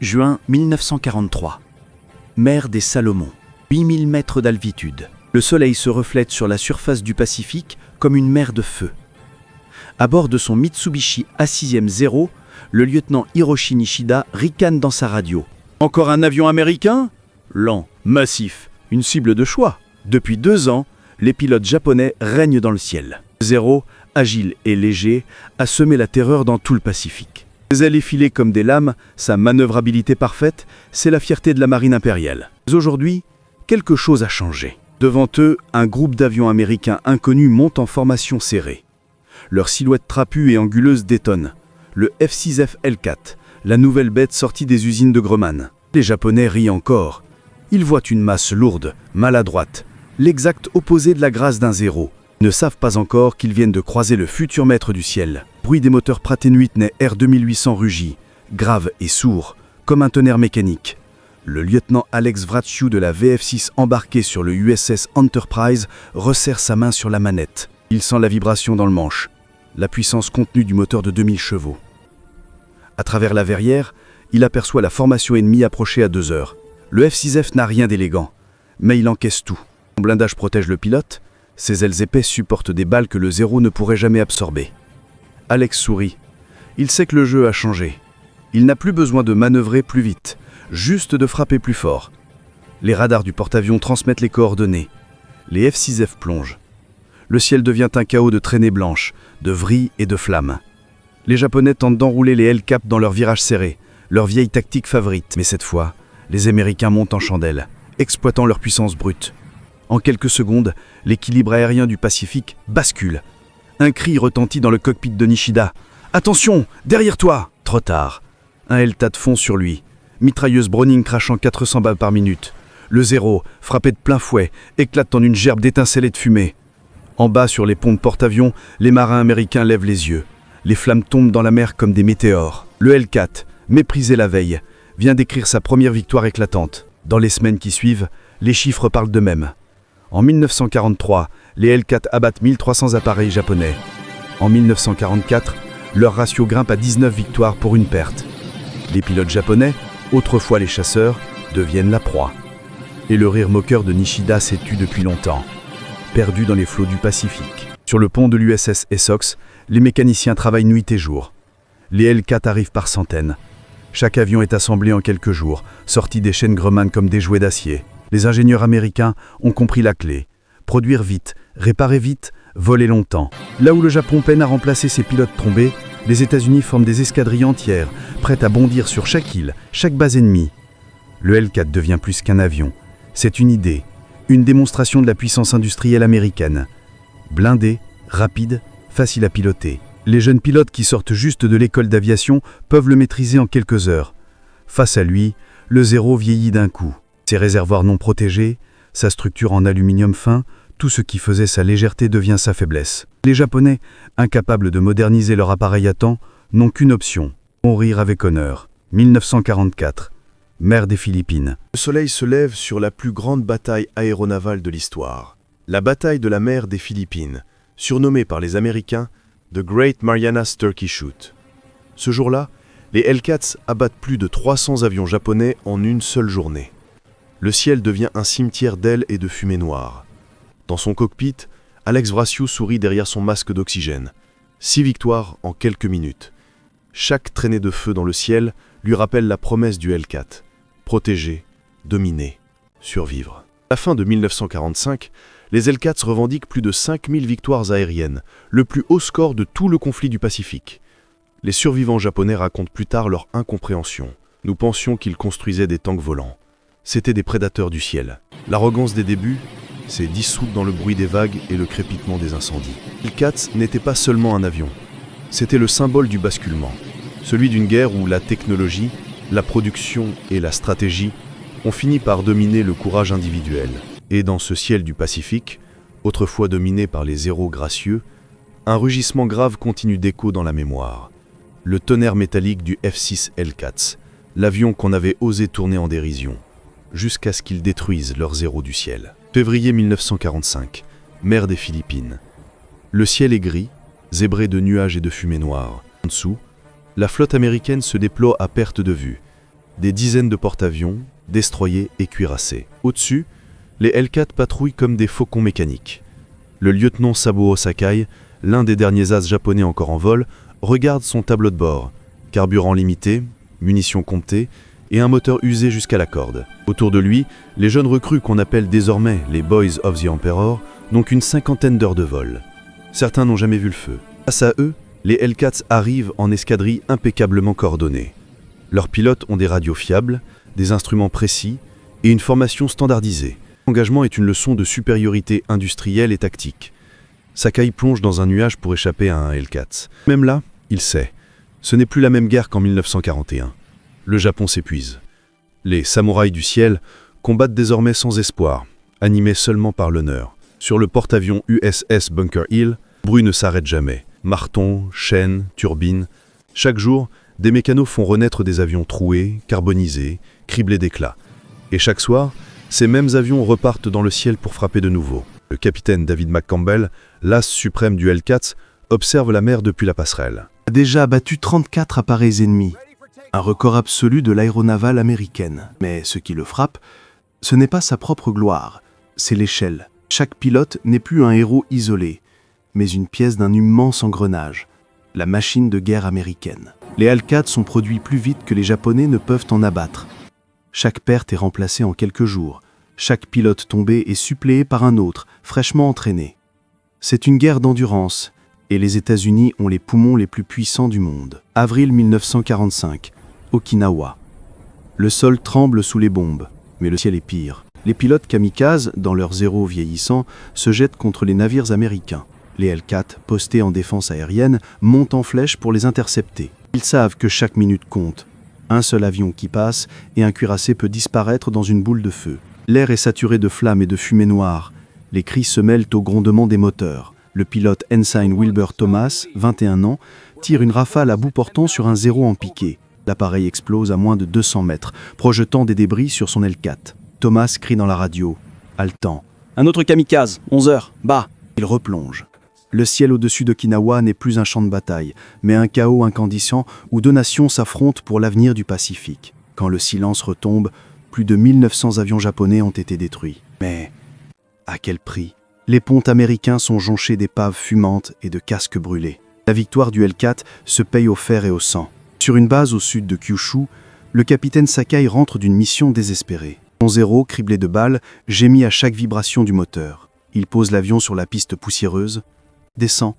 Juin 1943. Mer des Salomon. 8000 mètres d'altitude. Le soleil se reflète sur la surface du Pacifique comme une mer de feu. À bord de son Mitsubishi A6M0, le lieutenant Hiroshi Nishida ricane dans sa radio. Encore un avion américain ? Lent, massif, une cible de choix. Depuis 2 ans, les pilotes japonais règnent dans le ciel. Zéro, agile et léger, a semé la terreur dans tout le Pacifique. Ses ailes effilées comme des lames, sa manœuvrabilité parfaite, c'est la fierté de la marine impériale. Mais aujourd'hui, quelque chose a changé. Devant eux, un groupe d'avions américains inconnus monte en formation serrée. Leur silhouette trapue et anguleuse détonne. Le F-6F L4, la nouvelle bête sortie des usines de Grumman. Les Japonais rient encore. Ils voient une masse lourde, maladroite, l'exact opposé de la grâce d'un zéro. Ils ne savent pas encore qu'ils viennent de croiser le futur maître du ciel. Bruit des moteurs Pratt & Whitney R2800 rugit, grave et sourd, comme un tonnerre mécanique. Le lieutenant Alex Vratsiou de la VF6 embarqué sur le USS Enterprise resserre sa main sur la manette. Il sent la vibration dans le manche, la puissance contenue du moteur de 2000 chevaux. À travers la verrière, il aperçoit la formation ennemie approcher à 2 heures. Le F-6F n'a rien d'élégant, mais il encaisse tout. Son blindage protège le pilote, ses ailes épaisses supportent des balles que le zéro ne pourrait jamais absorber. Alex sourit. Il sait que le jeu a changé. Il n'a plus besoin de manœuvrer plus vite, juste de frapper plus fort. Les radars du porte-avions transmettent les coordonnées. Les F-6F plongent. Le ciel devient un chaos de traînées blanches, de vrilles et de flammes. Les Japonais tentent d'enrouler les L-cap dans leurs virages serrés, leur vieille tactique favorite. Mais cette fois, les Américains montent en chandelle, exploitant leur puissance brute. En quelques secondes, l'équilibre aérien du Pacifique bascule. Un cri retentit dans le cockpit de Nishida. « Attention, derrière toi !» Trop tard. Un L-TAT fond sur lui. Mitrailleuse Browning crachant 400 balles par minute. Le zéro, frappé de plein fouet, éclate en une gerbe d'étincelles et de fumée. En bas, sur les ponts de porte-avions, les marins américains lèvent les yeux. Les flammes tombent dans la mer comme des météores. Le L-4, méprisé la veille, vient d'écrire sa première victoire éclatante. Dans les semaines qui suivent, les chiffres parlent d'eux-mêmes. En 1943, les L-4 abattent 1300 appareils japonais. En 1944, leur ratio grimpe à 19 victoires pour une perte. Les pilotes japonais, autrefois les chasseurs, deviennent la proie. Et le rire moqueur de Nishida s'est tu depuis longtemps, perdu dans les flots du Pacifique. Sur le pont de l'USS Essex, les mécaniciens travaillent nuit et jour. Les L-4 arrivent par centaines. Chaque avion est assemblé en quelques jours, sorti des chaînes Grumman comme des jouets d'acier. Les ingénieurs américains ont compris la clé. Produire vite, réparer vite, voler longtemps. Là où le Japon peine à remplacer ses pilotes trombés, les États-Unis forment des escadrilles entières, prêtes à bondir sur chaque île, chaque base ennemie. Le L-4 devient plus qu'un avion. C'est une idée, une démonstration de la puissance industrielle américaine. Blindé, rapide, facile à piloter. Les jeunes pilotes qui sortent juste de l'école d'aviation peuvent le maîtriser en quelques heures. Face à lui, le zéro vieillit d'un coup. Ses réservoirs non protégés, sa structure en aluminium fin, tout ce qui faisait sa légèreté devient sa faiblesse. Les Japonais, incapables de moderniser leur appareil à temps, n'ont qu'une option, mourir avec honneur. 1944, mer des Philippines. Le soleil se lève sur la plus grande bataille aéronavale de l'histoire. La bataille de la mer des Philippines, surnommée par les Américains The Great Marianas Turkey Shoot. Ce jour-là, les L-4 abattent plus de 300 avions japonais en une seule journée. Le ciel devient un cimetière d'ailes et de fumée noire. Dans son cockpit, Alex Vratsiou sourit derrière son masque d'oxygène. 6 victoires en quelques minutes. Chaque traînée de feu dans le ciel lui rappelle la promesse du L-4. Protéger, dominer, survivre. À la fin de 1945, les L-4 revendiquent plus de 5000 victoires aériennes, le plus haut score de tout le conflit du Pacifique. Les survivants japonais racontent plus tard leur incompréhension. Nous pensions qu'ils construisaient des tanks volants. C'étaient des prédateurs du ciel. L'arrogance des débuts s'est dissoute dans le bruit des vagues et le crépitement des incendies. L-4 n'était pas seulement un avion. C'était le symbole du basculement. Celui d'une guerre où la technologie, la production et la stratégie ont fini par dominer le courage individuel. Et dans ce ciel du Pacifique, autrefois dominé par les zéros gracieux, un rugissement grave continue d'écho dans la mémoire. Le tonnerre métallique du F-6 L-4, l'avion qu'on avait osé tourner en dérision, jusqu'à ce qu'ils détruisent leurs zéros du ciel. Février 1945, mer des Philippines. Le ciel est gris, zébré de nuages et de fumée noire. En dessous, la flotte américaine se déploie à perte de vue. des dizaines de porte-avions, destroyers et cuirassés. Au-dessus, les L4 patrouillent comme des faucons mécaniques. Le lieutenant Saburo Sakai, l'un des derniers as japonais encore en vol, regarde son tableau de bord. Carburant limité, munitions comptées et un moteur usé jusqu'à la corde. Autour de lui, les jeunes recrues qu'on appelle désormais les Boys of the Emperor n'ont qu'une 50aine d'heures de vol. Certains n'ont jamais vu le feu. Face à eux, les Hellcats arrivent en escadrille impeccablement coordonnée. Leurs pilotes ont des radios fiables, des instruments précis et une formation standardisée. L'engagement est une leçon de supériorité industrielle et tactique. Sakai plonge dans un nuage pour échapper à un Hellcat. Même là, il sait, ce n'est plus la même guerre qu'en 1941. Le Japon s'épuise. Les samouraïs du ciel combattent désormais sans espoir, animés seulement par l'honneur. Sur le porte-avions USS Bunker Hill, le bruit ne s'arrête jamais. Martons, chaînes, turbines. Chaque jour, des mécanos font renaître des avions troués, carbonisés, criblés d'éclats. Et chaque soir, ces mêmes avions repartent dans le ciel pour frapper de nouveau. Le capitaine David McCampbell, l'as suprême du Hellcat, observe la mer depuis la passerelle. Il a déjà abattu 34 appareils ennemis, un record absolu de l'aéronavale américaine. Mais ce qui le frappe, ce n'est pas sa propre gloire, c'est l'échelle. Chaque pilote n'est plus un héros isolé, mais une pièce d'un immense engrenage, la machine de guerre américaine. Les Hellcats sont produits plus vite que les Japonais ne peuvent en abattre. Chaque perte est remplacée en quelques jours. Chaque pilote tombé est suppléé par un autre, fraîchement entraîné. C'est une guerre d'endurance, et les États-Unis ont les poumons les plus puissants du monde. Avril 1945, Okinawa. Le sol tremble sous les bombes, mais le ciel est pire. Les pilotes kamikazes, dans leurs zéros vieillissants, se jettent contre les navires américains. Les Hellcats, postés en défense aérienne, montent en flèche pour les intercepter. Ils savent que chaque minute compte. Un seul avion qui passe et un cuirassé peut disparaître dans une boule de feu. L'air est saturé de flammes et de fumée noire. Les cris se mêlent au grondement des moteurs. Le pilote Ensign Wilbur Thomas, 21 ans, tire une rafale à bout portant sur un zéro en piqué. L'appareil explose à moins de 200 mètres, projetant des débris sur son Hellcat. Thomas crie dans la radio, haletant. « Un autre kamikaze, 11 heures, bas !» Il replonge. Le ciel au-dessus d'Okinawa n'est plus un champ de bataille, mais un chaos incandescent où deux nations s'affrontent pour l'avenir du Pacifique. Quand le silence retombe, plus de 1900 avions japonais ont été détruits. Mais à quel prix ? Les ponts américains sont jonchés d'épaves fumantes et de casques brûlés. La victoire du Hellcat se paye au fer et au sang. Sur une base au sud de Kyushu, le capitaine Sakai rentre d'une mission désespérée. Son zéro, criblé de balles, gémit à chaque vibration du moteur. Il pose l'avion sur la piste poussiéreuse, descend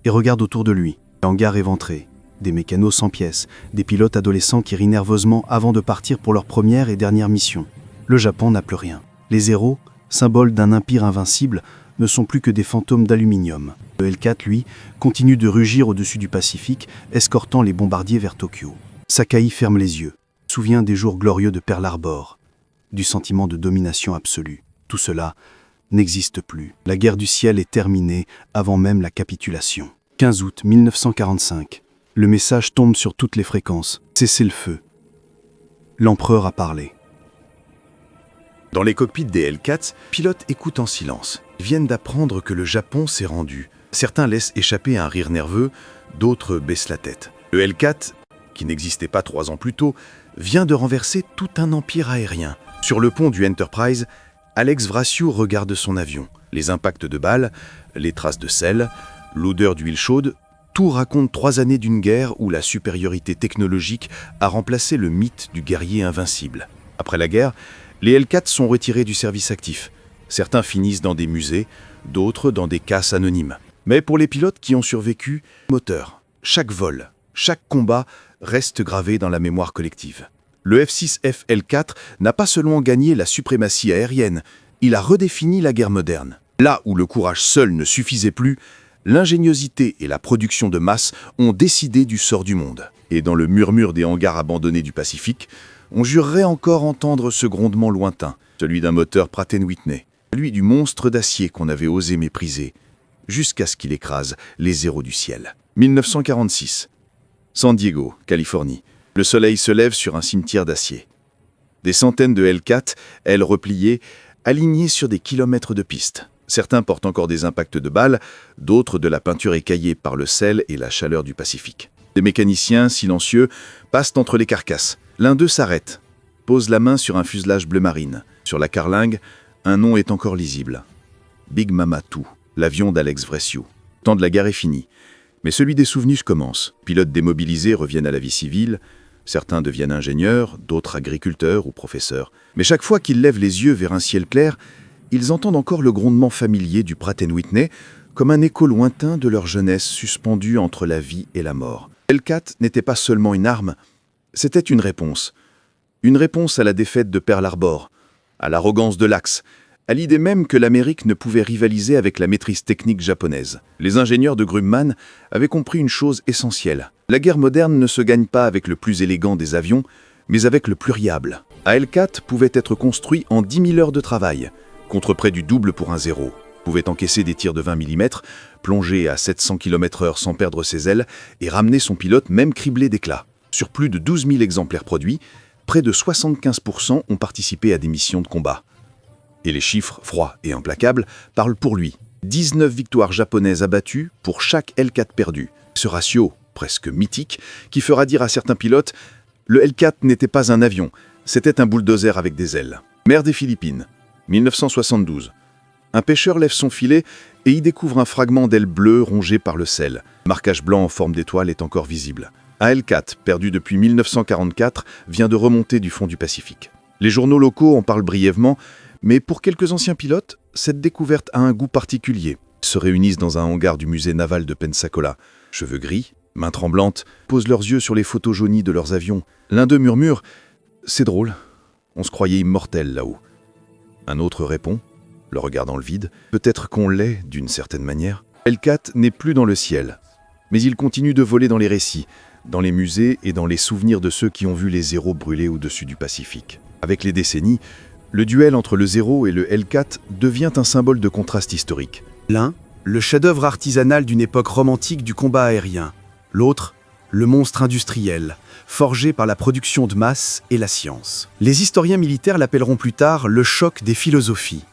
et regarde autour de lui. Hangars éventrés, des mécanos sans pièces, des pilotes adolescents qui rient nerveusement avant de partir pour leur première et dernière mission. Le Japon n'a plus rien. Les zéros, symboles d'un empire invincible, ne sont plus que des fantômes d'aluminium. Le Hellcat, lui, continue de rugir au-dessus du Pacifique, escortant les bombardiers vers Tokyo. Sakai ferme les yeux, souvient des jours glorieux de Pearl Harbor, du sentiment de domination absolue. Tout cela n'existe plus. La guerre du ciel est terminée avant même la capitulation. 15 août 1945. Le message tombe sur toutes les fréquences. Cessez le feu. L'empereur a parlé. Dans les cockpits des Hellcats, pilotes écoutent en silence. Ils viennent d'apprendre que le Japon s'est rendu. Certains laissent échapper un rire nerveux, d'autres baissent la tête. Le Hellcat, qui n'existait pas 3 ans plus tôt, vient de renverser tout un empire aérien. Sur le pont du Enterprise, Alex Vraciou regarde son avion. Les impacts de balles, les traces de sel, l'odeur d'huile chaude, tout raconte 3 années d'une guerre où la supériorité technologique a remplacé le mythe du guerrier invincible. Après la guerre, les Hellcats sont retirés du service actif. Certains finissent dans des musées, d'autres dans des casses anonymes. Mais pour les pilotes qui ont survécu, moteur, chaque vol, chaque combat reste gravé dans la mémoire collective. Le F-6F L4 n'a pas seulement gagné la suprématie aérienne, il a redéfini la guerre moderne. Là où le courage seul ne suffisait plus, l'ingéniosité et la production de masse ont décidé du sort du monde. Et dans le murmure des hangars abandonnés du Pacifique, on jurerait encore entendre ce grondement lointain, celui d'un moteur Pratt & Whitney, celui du monstre d'acier qu'on avait osé mépriser, jusqu'à ce qu'il écrase les zéros du ciel. 1946. San Diego, Californie. Le soleil se lève sur un cimetière d'acier. Des centaines de Hellcats, ailes repliées, alignés sur des kilomètres de piste. Certains portent encore des impacts de balles, d'autres de la peinture écaillée par le sel et la chaleur du Pacifique. Des mécaniciens, silencieux, passent entre les carcasses. L'un d'eux s'arrête, pose la main sur un fuselage bleu marine. Sur la carlingue, un nom est encore lisible. Big Mama 2, l'avion d'Alex Vressiou. Le temps de la guerre est fini, mais celui des souvenirs commence. Pilotes démobilisés reviennent à la vie civile, certains deviennent ingénieurs, d'autres agriculteurs ou professeurs. Mais chaque fois qu'ils lèvent les yeux vers un ciel clair, ils entendent encore le grondement familier du Pratt & Whitney, comme un écho lointain de leur jeunesse suspendue entre la vie et la mort. Hellcat n'était pas seulement une arme, c'était une réponse. Une réponse à la défaite de Pearl Harbor, à l'arrogance de l'Axe, à l'idée même que l'Amérique ne pouvait rivaliser avec la maîtrise technique japonaise. Les ingénieurs de Grumman avaient compris une chose essentielle. La guerre moderne ne se gagne pas avec le plus élégant des avions, mais avec le plus riable. Un Hellcat pouvait être construit en 10 000 heures de travail, contre près du double pour un Zéro. Pouvait encaisser des tirs de 20 mm, plonger à 700 km/h sans perdre ses ailes et ramener son pilote même criblé d'éclats. Sur plus de 12 000 exemplaires produits, près de 75% ont participé à des missions de combat. Et les chiffres, froids et implacables, parlent pour lui. 19 victoires japonaises abattues pour chaque Hellcat perdu. Ce ratio, presque mythique, qui fera dire à certains pilotes « Le Hellcat n'était pas un avion, c'était un bulldozer avec des ailes ». Mer des Philippines, 1972. Un pêcheur lève son filet et y découvre un fragment d'aile bleue rongé par le sel. Le marquage blanc en forme d'étoile est encore visible. Un Hellcat, perdu depuis 1944, vient de remonter du fond du Pacifique. Les journaux locaux en parlent brièvement, mais pour quelques anciens pilotes, cette découverte a un goût particulier. Ils se réunissent dans un hangar du musée naval de Pensacola. Cheveux gris, mains tremblantes, posent leurs yeux sur les photos jaunies de leurs avions. L'un d'eux murmure « C'est drôle, on se croyait immortel là-haut ». Un autre répond, le regard dans le vide, « Peut-être qu'on l'est d'une certaine manière ». Hellcat n'est plus dans le ciel, mais il continue de voler dans les récits, dans les musées et dans les souvenirs de ceux qui ont vu les Zéros brûler au-dessus du Pacifique. Avec les décennies, le duel entre le Zéro et le Hellcat devient un symbole de contraste historique. L'un, le chef-d'œuvre artisanal d'une époque romantique du combat aérien. L'autre, le monstre industriel, forgé par la production de masse et la science. Les historiens militaires l'appelleront plus tard le choc des philosophies.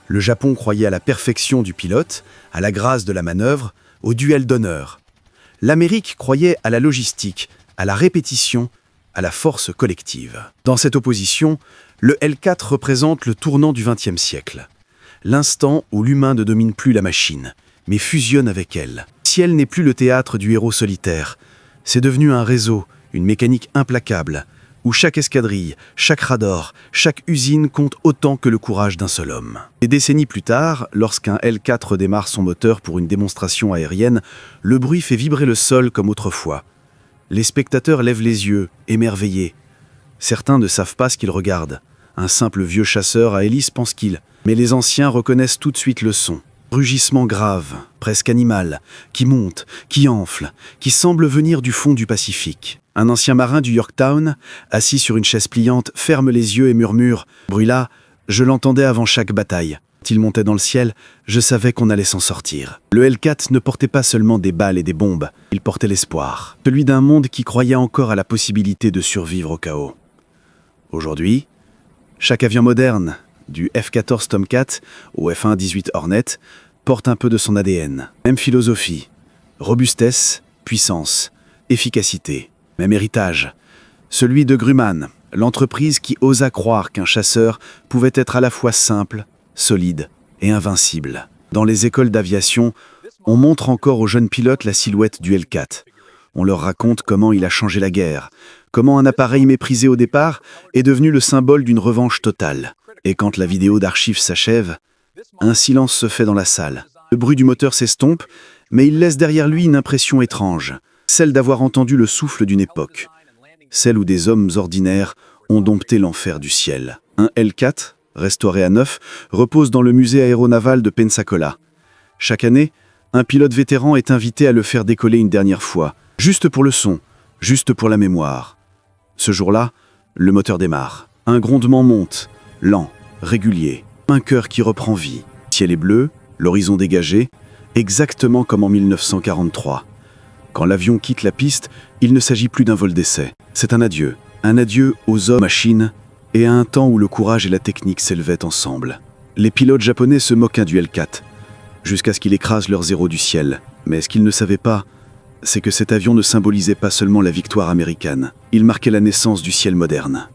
Le Japon croyait à la perfection du pilote, à la grâce de la manœuvre, au duel d'honneur. L'Amérique croyait à la logistique, à la répétition, à la force collective. Dans cette opposition, le Hellcat représente le tournant du XXe siècle. L'instant où l'humain ne domine plus la machine, mais fusionne avec elle. Le ciel n'est plus le théâtre du héros solitaire. C'est devenu un réseau, une mécanique implacable, où chaque escadrille, chaque radar, chaque usine compte autant que le courage d'un seul homme. Des décennies plus tard, lorsqu'un Hellcat redémarre son moteur pour une démonstration aérienne, le bruit fait vibrer le sol comme autrefois. Les spectateurs lèvent les yeux, émerveillés. Certains ne savent pas ce qu'ils regardent. Un simple vieux chasseur à hélice pense qu'il. Mais les anciens reconnaissent tout de suite le son. Rugissement grave, presque animal, qui monte, qui enfle, qui semble venir du fond du Pacifique. Un ancien marin du Yorktown, assis sur une chaise pliante, ferme les yeux et murmure « Bruit-là, je l'entendais avant chaque bataille. Quand il montait dans le ciel, je savais qu'on allait s'en sortir. » Le Hellcat ne portait pas seulement des balles et des bombes, il portait l'espoir. Celui d'un monde qui croyait encore à la possibilité de survivre au chaos. Aujourd'hui, chaque avion moderne, du F-14 Tomcat au F-1-18 Hornet, porte un peu de son ADN. Même philosophie, robustesse, puissance, efficacité. Même héritage, celui de Grumman, l'entreprise qui osa croire qu'un chasseur pouvait être à la fois simple, solide et invincible. Dans les écoles d'aviation, on montre encore aux jeunes pilotes la silhouette du Hellcat. On leur raconte comment il a changé la guerre, comment un appareil méprisé au départ est devenu le symbole d'une revanche totale. Et quand la vidéo d'archives s'achève, un silence se fait dans la salle. Le bruit du moteur s'estompe, mais il laisse derrière lui une impression étrange, celle d'avoir entendu le souffle d'une époque, celle où des hommes ordinaires ont dompté l'enfer du ciel. Un Hellcat, restauré à neuf, repose dans le musée aéronaval de Pensacola. Chaque année, un pilote vétéran est invité à le faire décoller une dernière fois, juste pour le son, juste pour la mémoire. Ce jour-là, le moteur démarre. Un grondement monte, lent, régulier, un cœur qui reprend vie. Le ciel est bleu, l'horizon dégagé, exactement comme en 1943. Quand l'avion quitte la piste, il ne s'agit plus d'un vol d'essai. C'est un adieu aux hommes, machines, et à un temps où le courage et la technique s'élevaient ensemble. Les pilotes japonais se moquaient du Hellcat, jusqu'à ce qu'il écrase leur Zéro du ciel. Mais ce qu'ils ne savaient pas, c'est que cet avion ne symbolisait pas seulement la victoire américaine, il marquait la naissance du ciel moderne.